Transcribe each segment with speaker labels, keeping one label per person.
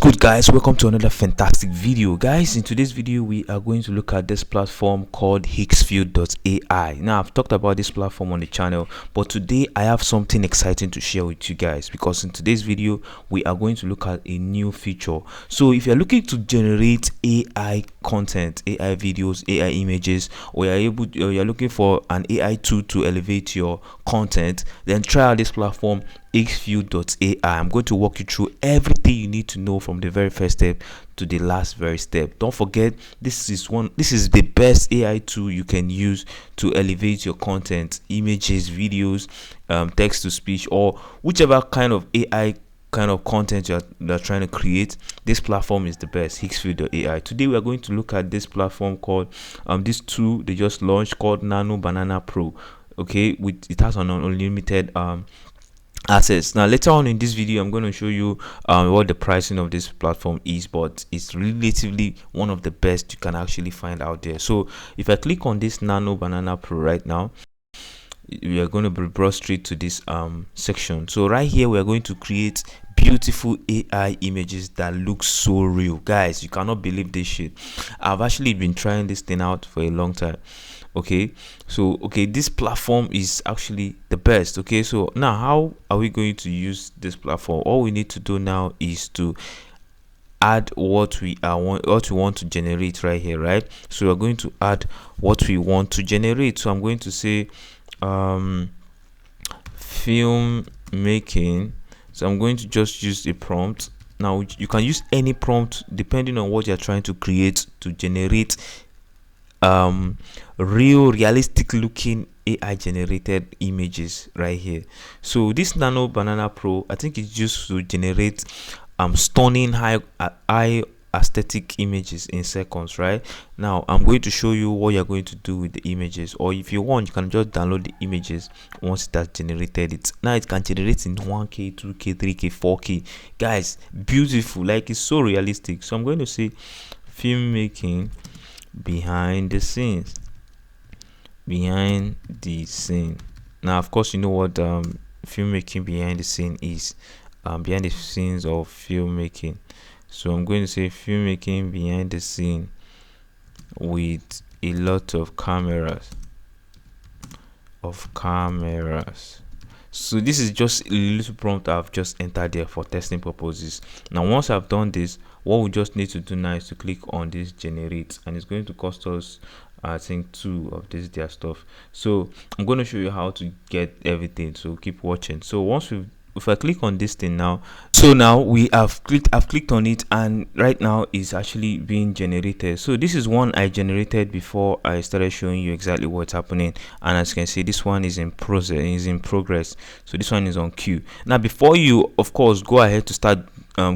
Speaker 1: good, guys? Welcome to another fantastic video. Guys, in today's video we are going to look at this platform called Higgsfield AI. Now, I've talked about this platform on the channel, but today I have something exciting to share with you guys, because in today's video we are going to look at a new feature. So if you're looking to generate AI content, AI videos, AI images, or you're looking for an AI tool to elevate your content, then try out this platform Higgsfield AI. I'm going to walk you through everything you need to know from the very first step to the last very step. Don't forget, this is the best AI tool you can use to elevate your content, images, videos, text to speech, or whichever kind of AI kind of content you're trying to create. This platform is the best, Higgsfield AI. Today we are going to look at this platform called this tool they just launched called Nano Banana Pro. Okay, it has an unlimited access. Now later on in this video I'm going to show you what the pricing of this platform is, but it's relatively one of the best you can actually find out there. So if I click on this Nano Banana Pro right now, we are going to be brought straight to this section. So right here we are going to create beautiful AI images that look so real. Guys, you cannot believe this shit. I've actually been trying this thing out for a long time. Okay, so this platform is actually the best. Okay, so now how are we going to use this platform? All we need to do now is to add what we want to generate right here, right? So we're going to add what we want to generate. So I'm going to say film making. So I'm going to just use a prompt. Now you can use any prompt depending on what you're trying to create to generate realistic looking AI generated images right here. So this Nano Banana Pro, I think it's used to generate stunning high aesthetic images in seconds. Right now I'm going to show you what you're going to do with the images, or if you want you can just download the images once it has generated it. Now it can generate in 1K, 2K, 3K, 4K. Guys, beautiful, like it's so realistic. So I'm going to say filmmaking behind the scene. Now of course you know what filmmaking behind the scene is. Behind the scenes of filmmaking. So I'm going to say filmmaking behind the scene with a lot of cameras. So this is just a little prompt I've just entered there for testing purposes. Now once I've done this, what we just need to do now is to click on this generate, and it's going to cost us I think 2 of this their stuff. So I'm going to show you how to get everything, so keep watching. So if I click on this thing now, so now I've clicked on it, and right now it's actually being generated. So this is one I generated before I started showing you exactly what's happening, and as you can see, this one is in progress. So this one is on queue. Now before you of course go ahead to start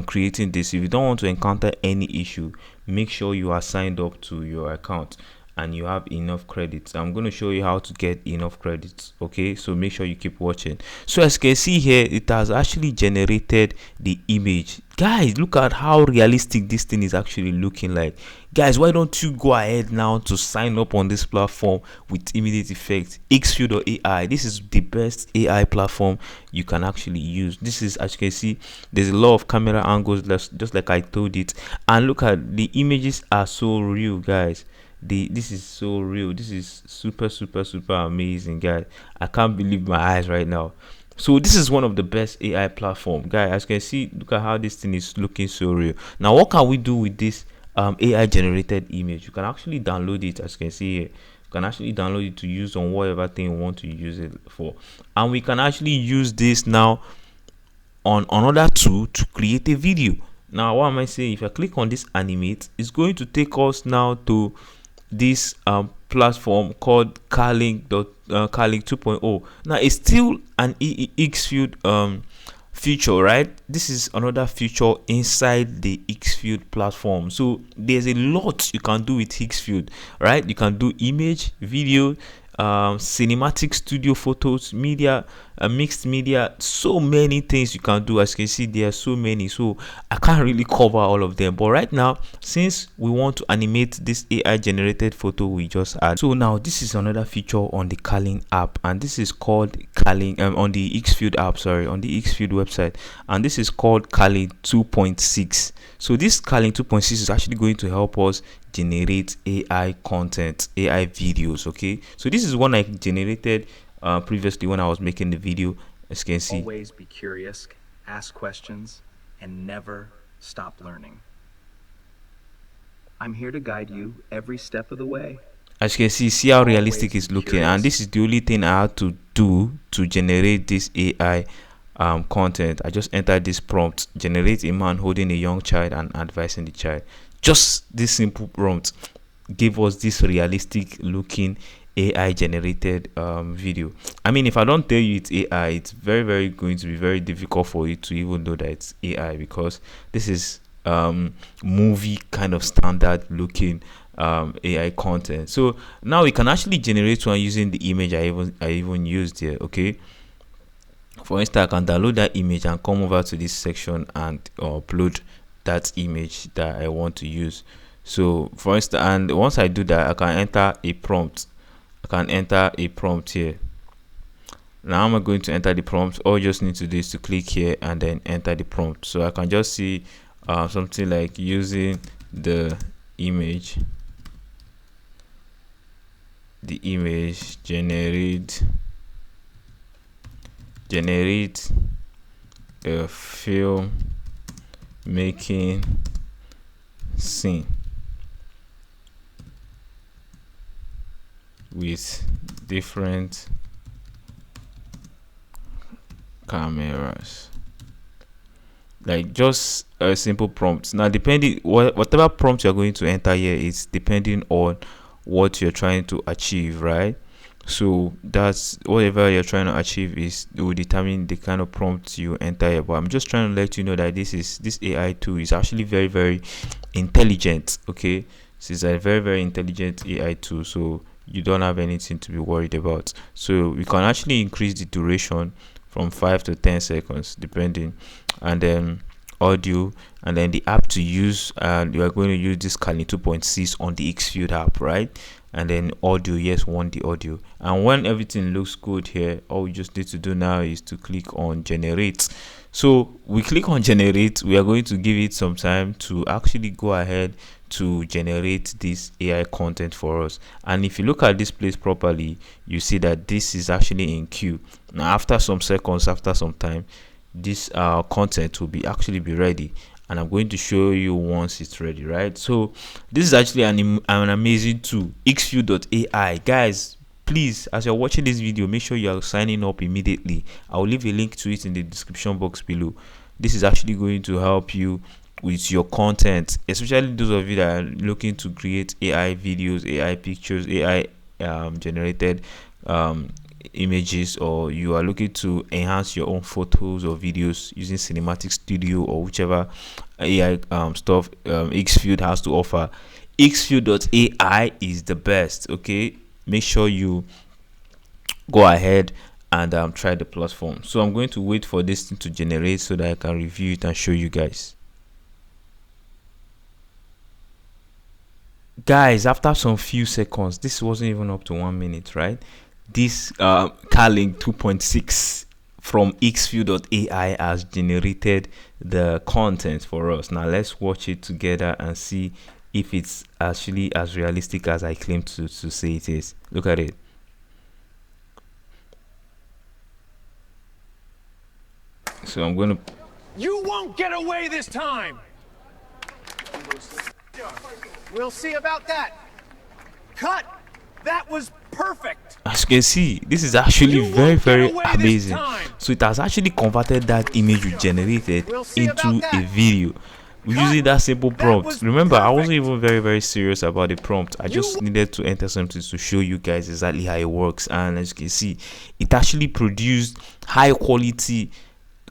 Speaker 1: creating this, if you don't want to encounter any issue, make sure you are signed up to your account and you have enough credits. I'm going to show you how to get enough credits. Okay, so make sure you keep watching. So as you can see here, it has actually generated the image. Guys, look at how realistic this thing is actually looking like. Guys, why don't you go ahead now to sign up on this platform with immediate effect? Higgsfield AI. This is the best AI platform you can actually use. This is, as you can see, there's a lot of camera angles, just like I told it, and look at the images are so real, guys. This is so real. This is super amazing, guys. I can't believe my eyes right now. So this is one of the best AI platform, guys. As you can see, look at how this thing is looking so real. Now what can we do with this AI generated image? You can actually download it. As you can see here, you can actually download it to use on whatever thing you want to use it for, and we can actually use this now on another tool to create a video. Now what am I saying? If I click on this animate, it's going to take us now to this platform called Carlink 2.0. Now it's still an Higgsfield feature, right? This is another feature inside the Higgsfield platform. So there's a lot you can do with Higgsfield, right? You can do image, video, cinematic studio photos, media, mixed media, so many things you can do. As you can see, there are so many, so I can't really cover all of them. But right now, since we want to animate this AI generated photo we just add, so now this is another feature on the Calling app, and this is called Calling on the Higgsfield app, sorry, on the Higgsfield website, and this is called Calling 2.6. So this Calling 2.6 is actually going to help us generate AI content, AI videos. Okay, so this is one I generated previously when I was making the video. As you can see,
Speaker 2: always be curious, ask questions, and never stop learning. I'm here to guide you every step of the way.
Speaker 1: As you can see how realistic it's looking, and this is the only thing I had to do to generate this AI content. I just entered this prompt: generate a man holding a young child and advising the child. Just this simple prompt gave us this realistic looking AI generated video. I mean, if I don't tell you it's AI, it's very going to be very difficult for you to even know that it's AI, because this is movie kind of standard looking AI content. So now we can actually generate one using the image I even used here. Okay, for instance, I can download that image and come over to this section and upload that image that I want to use. So for instance, and once I do that, I can enter a prompt. Here. Now I'm going to enter the prompt. All you just need to do is to click here and then enter the prompt. So I can just see something like using the image generate a film making scene with different cameras. Like just a simple prompt. Now depending whatever prompt you're going to enter here is depending on what you're trying to achieve, right? So that's whatever you're trying to achieve is will determine the kind of prompt you enter here. But I'm just trying to let you know that this AI tool is actually very intelligent. Okay, this is a very intelligent AI tool, so you don't have anything to be worried about. So we can actually increase the duration from 5 to 10 seconds depending, and then audio, and then the app to use, and you are going to use this Kali 2.6 on the Higgsfield app, right? And then audio, yes, want the audio. And when everything looks good here, all we just need to do now is to click on generate. So we click on generate. We are going to give it some time to actually go ahead to generate this AI content for us. And if you look at this place properly, you see that this is actually in queue. Now after some seconds, after some time, this content will be ready, and I'm going to show you once it's ready, right? So this is actually an amazing tool, Higgsfield.ai. Guys, please, as you're watching this video, make sure you are signing up immediately. I'll leave a link to it in the description box below. This is actually going to help you with your content, especially those of you that are looking to create AI videos, AI pictures, AI generated images, or you are looking to enhance your own photos or videos using Cinematic Studio or whichever AI stuff Higgsfield has to offer. Higgsfield.ai is the best. Okay, make sure you go ahead and try the platform. So I'm going to wait for this thing to generate so that I can review it and show you guys. Guys, after some few seconds, this wasn't even up to 1 minute, right? This Calling 2.6 from Higgsfield.ai has generated the content for us. Now let's watch it together and see if it's actually as realistic as I claim to say it is. Look at it. So I'm going to...
Speaker 3: You won't get away this time! We'll see about that. Cut! That was perfect.
Speaker 1: As you can see, this is actually very amazing. So it has actually converted that image you generated into a video using that simple prompt. Remember, I wasn't even very serious about the prompt. I just needed to enter something to show you guys exactly how it works. And as you can see, it actually produced high quality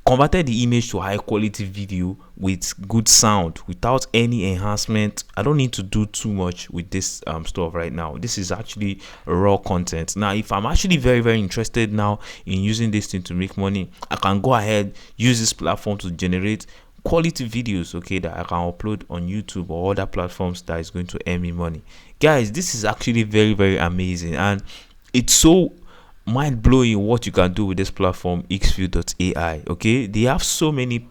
Speaker 1: converted the image to high quality video with good sound without any enhancement. I don't need to do too much with this stuff right now. This is actually raw content. Now if I'm actually very very interested now in using this thing to make money, I can go ahead, use this platform to generate quality videos, okay, that I can upload on YouTube or other platforms that is going to earn me money. Guys, this is actually very very amazing, and it's so mind-blowing what you can do with this platform, Higgsfield AI. Okay, they have so many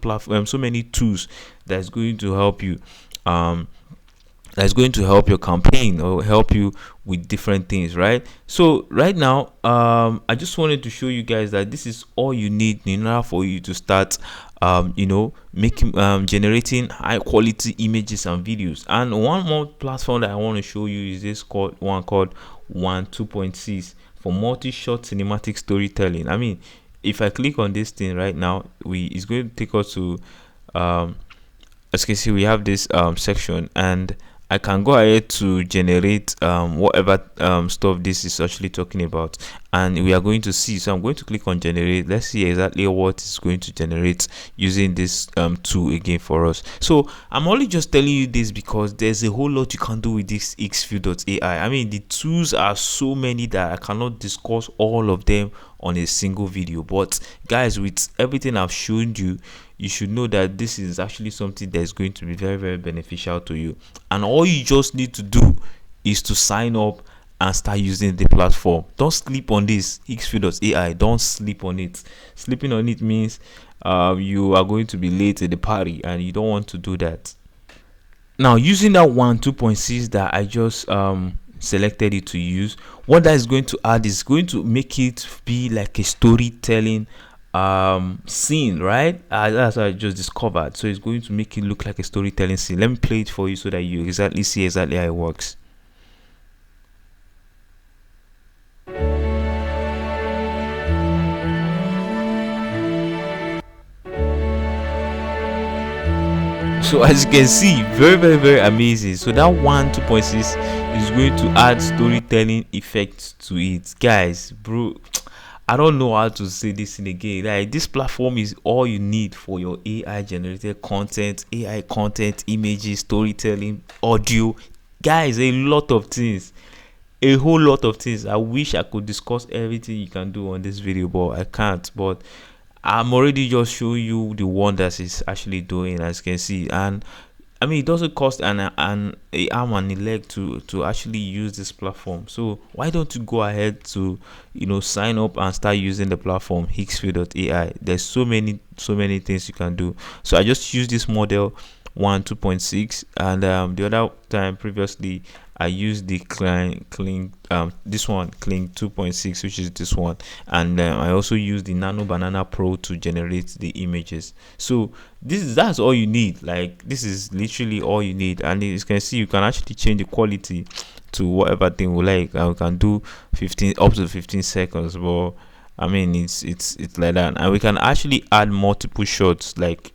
Speaker 1: so many tools that's going to help you, that's going to help your campaign or help you with different things, right? So right now, I just wanted to show you guys that this is all you need in order for you to start making generating high quality images and videos. And one more platform that I want to show you is this called 2.6 for multi-shot cinematic storytelling. I mean, if I click on this thing right now, it's going to take us to as you can see, we have this section, and I can go ahead to generate whatever stuff this is actually talking about, and we are going to see. So I'm going to click on generate. Let's see exactly what it's going to generate using this tool again for us. So I'm only just telling you this because there's a whole lot you can do with this Higgsfield.ai. I mean, the tools are so many that I cannot discuss all of them on a single video, but guys, with everything I've shown you, you should know that this is actually something that is going to be very very beneficial to you. And all you just need to do is to sign up and start using the platform. Don't sleep on this Higgsfield.ai. Don't sleep on it. Sleeping on it means you are going to be late at the party, and you don't want to do that. Now, using that 2.6 that I just selected it to use, what that is going to add is going to make it be like a storytelling scene, right? That's what I just discovered. So it's going to make it look like a storytelling scene. Let me play it for you so that you exactly see exactly how it works. So as you can see, very very very amazing. So that 2.6 is going to add storytelling effects to it, guys. Bro, I don't know how to say this in again. Like, this platform is all you need for your AI generated content, AI content, images, storytelling, audio. Guys, a lot of things. A whole lot of things. I wish I could discuss everything you can do on this video, but I can't. But I'm already just showing you the wonders it's actually doing, as you can see. And I mean, it doesn't cost an arm and a leg to actually use this platform. So why don't you go ahead to sign up and start using the platform Higgsfield.ai? There's so many things you can do. So I just used this model 2.6, and the other time previously I used the cling this one, cling 2.6, which is this one, and I also used the Nano Banana Pro to generate the images. So that's all you need. Like, this is literally all you need. And as you can see, you can actually change the quality to whatever thing we like, and we can do 15 up to 15 seconds. But I mean, it's like that. And we can actually add multiple shots. Like,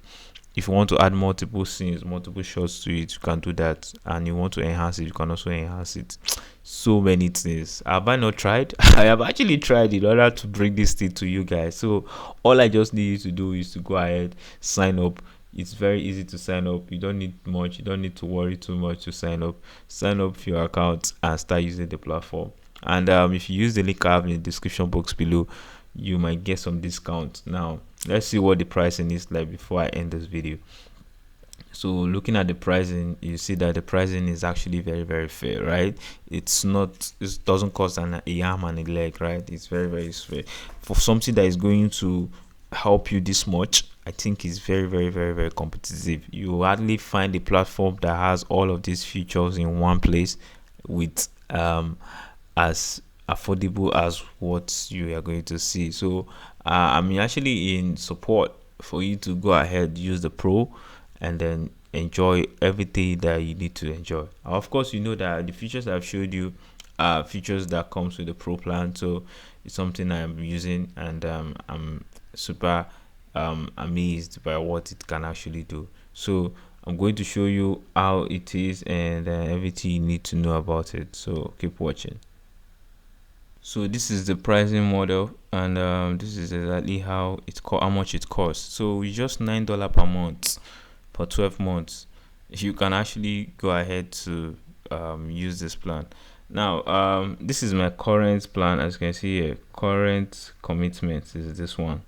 Speaker 1: if you want to add multiple scenes, multiple shots to it, you can do that. And you want to enhance it, you can also enhance it. So many things. Have I not tried? I have actually tried in order to bring this thing to you guys. So all I just need you to do is to go ahead, sign up. It's very easy to sign up. You don't need much. You don't need to worry too much to sign up. Sign up for your account and start using the platform. And if you use the link I have in the description box below, you might get some discount. Now let's see what the pricing is like before I end this video. So looking at the pricing, you see that the pricing is actually very very fair, right? It doesn't cost an arm and a leg, right? It's very very fair for something that is going to help you this much. I think it's very very very very competitive. You hardly find a platform that has all of these features in one place with as affordable as what you are going to see. So I'm actually in support for you to go ahead, use the Pro, and then enjoy everything that you need to enjoy. Of course, you know that the features I've showed you are features that comes with the Pro plan, so it's something I'm using, and I'm super amazed by what it can actually do. So I'm going to show you how it is and everything you need to know about it. So keep watching. So this is the pricing model, and this is exactly how much it costs. So it's just $9 per month for 12 months. You can actually go ahead to use this plan. Now, this is my current plan. As you can see here, current commitment is this one,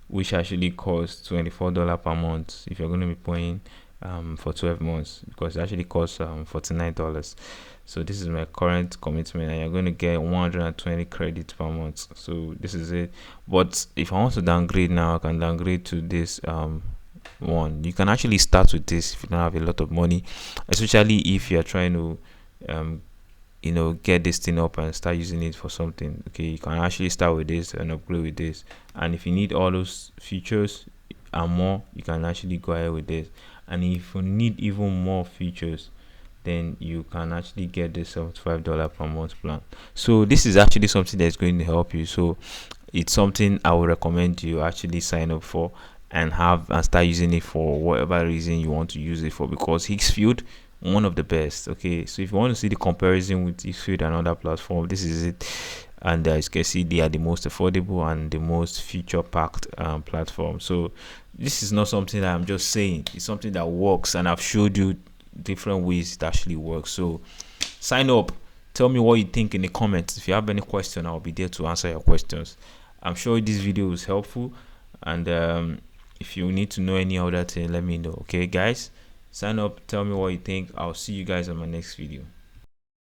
Speaker 1: which actually costs $24 per month if you're going to be paying for 12 months, because it actually costs $49. So this is my current commitment, and you're going to get 120 credits per month. So this is it. But if I want to downgrade now, I can downgrade to this one. You can actually start with this if you don't have a lot of money, especially if you're trying to get this thing up and start using it for something. Okay, you can actually start with this and upgrade with this, and if you need all those features and more, you can actually go ahead with this. And if you need even more features, then you can actually get the $75 per month plan. So this is actually something that's going to help you. So it's something I would recommend you actually sign up for and start using it for whatever reason you want to use it for, because Higgsfield, one of the best. Okay, so if you want to see the comparison with Higgsfield and other platform, this is it. And as you can see, they are the most affordable and the most feature packed platform. So this is not something that I'm just saying, it's something that works, and I've showed you different ways it actually works. So sign up, tell me what you think in the comments. If you have any question, I'll be there to answer your questions. I'm sure this video was helpful, and if you need to know any other thing, let me know. Okay guys, sign up, tell me what you think. I'll see you guys on my next video.